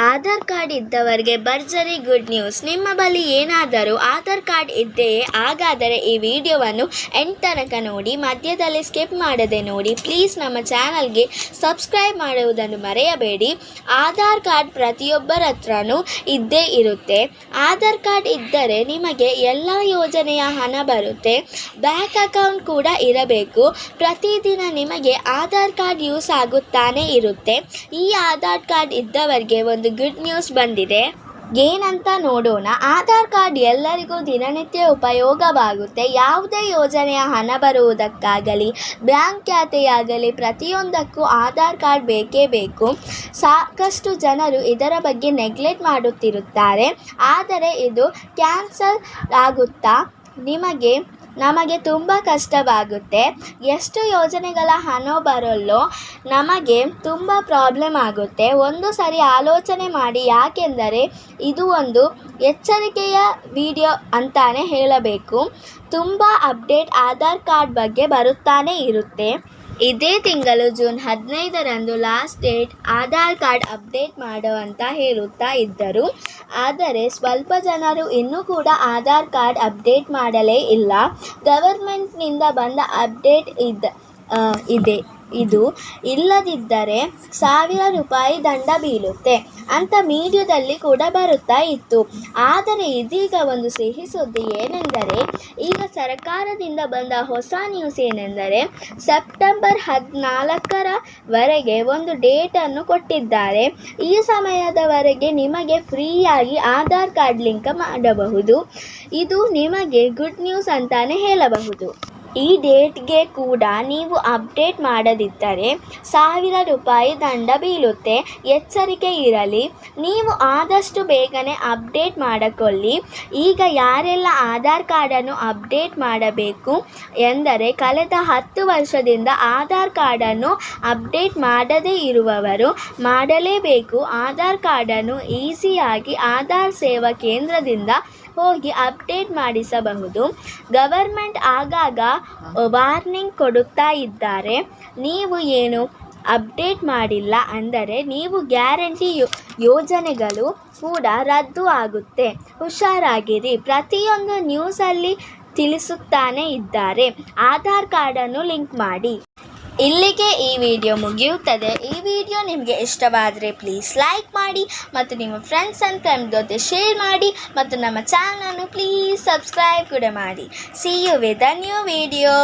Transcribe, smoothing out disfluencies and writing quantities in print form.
Aadhaar card ಇದ್ದವರಿಗೆ ಭರ್ಜರಿ good news. ನಿಮ್ಮ ಬಳಿ ಏನಾದರೂ ಆಧಾರ್ ಕಾರ್ಡ್ ಇದ್ದೆಯೇ? ಹಾಗಾದರೆ ಈ ವಿಡಿಯೋವನ್ನು ಎಂಡ್ ತನಕ ನೋಡಿ, ಮಧ್ಯದಲ್ಲಿ ಸ್ಕಿಪ್ ಮಾಡದೆ ನೋಡಿ. ಪ್ಲೀಸ್ ನಮ್ಮ ಚಾನಲ್ಗೆ ಸಬ್ಸ್ಕ್ರೈಬ್ ಮಾಡುವುದನ್ನು ಮರೆಯಬೇಡಿ. ಆಧಾರ್ ಕಾರ್ಡ್ ಪ್ರತಿಯೊಬ್ಬರ ಹತ್ರನೂ ಇದ್ದೇ ಇರುತ್ತೆ. ಆಧಾರ್ ಕಾರ್ಡ್ ಇದ್ದರೆ ನಿಮಗೆ ಎಲ್ಲ ಯೋಜನೆಯ ಹಣ ಬರುತ್ತೆ. ಬ್ಯಾಂಕ್ ಅಕೌಂಟ್ ಕೂಡ ಇರಬೇಕು. ಪ್ರತಿದಿನ ನಿಮಗೆ ಆಧಾರ್ ಕಾರ್ಡ್ ಯೂಸ್ ಆಗುತ್ತಾನೆ ಇರುತ್ತೆ. ಈ ಆಧಾರ್ ಕಾರ್ಡ್ ಇದ್ದವರಿಗೆ ಒಂದು ಗುಡ್ ನ್ಯೂಸ್ ಬಂದಿದೆ. ಏನಂತ ನೋಡೋಣ. ಆಧಾರ್ ಕಾರ್ಡ್ ಎಲ್ಲರಿಗೂ ದಿನನಿತ್ಯ ಉಪಯೋಗವಾಗುತ್ತೆ. ಯಾವುದೇ ಯೋಜನೆಯ ಹಣ ಬರುವುದಕ್ಕಾಗಲಿ, ಬ್ಯಾಂಕ್ ಖಾತೆಯಾಗಲಿ, ಪ್ರತಿಯೊಂದಕ್ಕೂ ಆಧಾರ್ ಕಾರ್ಡ್ ಬೇಕೇ ಬೇಕು. ಸಾಕಷ್ಟು ಜನರು ಇದರ ಬಗ್ಗೆ ನೆಗ್ಲೆಕ್ಟ್ ಮಾಡುತ್ತಿರುತ್ತಾರೆ. ಆದರೆ ಇದು ಕ್ಯಾನ್ಸಲ್ ಆಗುತ್ತಾ ನಮಗೆ ತುಂಬ ಕಷ್ಟವಾಗುತ್ತೆ. ಎಷ್ಟು ಯೋಜನೆಗಳ ಹಣ ಬರಲ್ಲೋ ನಮಗೆ ತುಂಬ ಪ್ರಾಬ್ಲಮ್ ಆಗುತ್ತೆ. ಒಂದು ಸರಿ ಆಲೋಚನೆ ಮಾಡಿ, ಯಾಕೆಂದರೆ ಇದು ಒಂದು ಎಚ್ಚರಿಕೆಯ ವಿಡಿಯೋ ಅಂತಾನೆ ಹೇಳಬೇಕು. ತುಂಬ ಅಪ್ಡೇಟ್ ಆಧಾರ್ ಕಾರ್ಡ್ ಬಗ್ಗೆ ಬರುತ್ತಾನೆ ಇರುತ್ತೆ. ಇದೇ ತಿಂಗಳು ಜೂನ್ 15ರಂದು last date Aadhaar card update ಮಾಡು ಅಂತ ಹೇಳುತ್ತಾ ಇದ್ದರು. ಆದರೆ ಸ್ವಲ್ಪ ಜನರು ಇನ್ನೂ ಕೂಡ ಆಧಾರ್ ಕಾರ್ಡ್ ಅಪ್ಡೇಟ್ ಮಾಡಲೇ ಇಲ್ಲ. ಗವರ್ಮೆಂಟ್ನಿಂದ ಬಂದ ಅಪ್ಡೇಟ್ ಇದು ಇಲ್ಲದಿದ್ದರೆ ₹1000 ದಂಡ ಬೀಳುತ್ತೆ ಅಂತ ಮೀಡಿಯಾದಲ್ಲಿ ಕೂಡ ಬರುತ್ತಾ ಇತ್ತು. ಆದರೆ ಇದೀಗ ಒಂದು ಸಿಹಿ ಸುದ್ದಿ ಏನೆಂದರೆ, ಈಗ ಸರ್ಕಾರದಿಂದ ಬಂದ ಹೊಸ ನ್ಯೂಸ್ ಏನೆಂದರೆ, ಸೆಪ್ಟೆಂಬರ್ 14ರವರೆಗೆ ಒಂದು ಡೇಟನ್ನು ಕೊಟ್ಟಿದ್ದಾರೆ. ಈ ಸಮಯದವರೆಗೆ ನಿಮಗೆ ಫ್ರೀಯಾಗಿ ಆಧಾರ್ ಕಾರ್ಡ್ ಲಿಂಕ್ ಮಾಡಬಹುದು. ಇದು ನಿಮಗೆ ಗುಡ್ ನ್ಯೂಸ್ ಅಂತಾನೆ ಹೇಳಬಹುದು. ಈ ಡೇಟ್ಗೆ ಕೂಡ ನೀವು ಅಪ್ಡೇಟ್ ಮಾಡದಿದ್ದರೆ ₹1000 ದಂಡ ಬೀಳುತ್ತೆ. ಎಚ್ಚರಿಕೆ ಇರಲಿ. ನೀವು ಆದಷ್ಟು ಬೇಗನೆ ಅಪ್ಡೇಟ್ ಮಾಡಿಕೊಳ್ಳಿ. ಈಗ ಯಾರೆಲ್ಲ ಆಧಾರ್ ಕಾರ್ಡನ್ನು ಅಪ್ಡೇಟ್ ಮಾಡಬೇಕು ಎಂದರೆ, ಕಳೆದ 10 ವರ್ಷದಿಂದ ಆಧಾರ್ ಕಾರ್ಡನ್ನು ಅಪ್ಡೇಟ್ ಮಾಡದೇ ಇರುವವರು ಮಾಡಲೇಬೇಕು. ಆಧಾರ್ ಕಾರ್ಡನ್ನು ಈಸಿಯಾಗಿ ಆಧಾರ್ ಸೇವಾ ಕೇಂದ್ರದಿಂದ ಹೋಗಿ ಅಪ್ಡೇಟ್ ಮಾಡಿಸಬಹುದು. ಗವರ್ಮೆಂಟ್ ಆಗಾಗ ವಾರ್ನಿಂಗ್ ಕೊಡುತ್ತಾ ಇದ್ದಾರೆ. ನೀವು ಏನು ಅಪ್ಡೇಟ್ ಮಾಡಿಲ್ಲ ಅಂದರೆ ನೀವು ಗ್ಯಾರಂಟಿ ಯೋಜನೆಗಳು ಕೂಡ ರದ್ದು ಆಗುತ್ತೆ. ಹುಷಾರಾಗಿರಿ. ಪ್ರತಿಯೊಂದು ನ್ಯೂಸಲ್ಲಿ ತಿಳಿಸುತ್ತಾನೆ ಇದ್ದಾರೆ. ಆಧಾರ್ ಕಾರ್ಡನ್ನು ಲಿಂಕ್ ಮಾಡಿ. ಇಲ್ಲಿಗೆ ಈ ವಿಡಿಯೋ ಮುಗಿಯುತ್ತದೆ. ಈ ವಿಡಿಯೋ ನಿಮಗೆ ಇಷ್ಟವಾದರೆ ಪ್ಲೀಸ್ ಲೈಕ್ ಮಾಡಿ ಮತ್ತು ನಿಮ್ಮ ಫ್ರೆಂಡ್ಸ್ ಆ್ಯಂಡ್ ಫ್ಯಾಮಿಲಿ ಜೊತೆ ಶೇರ್ ಮಾಡಿ ಮತ್ತು ನಮ್ಮ ಚಾನಲನ್ನು ಪ್ಲೀಸ್ ಸಬ್ಸ್ಕ್ರೈಬ್ ಕೂಡ ಮಾಡಿ. See you with a new video.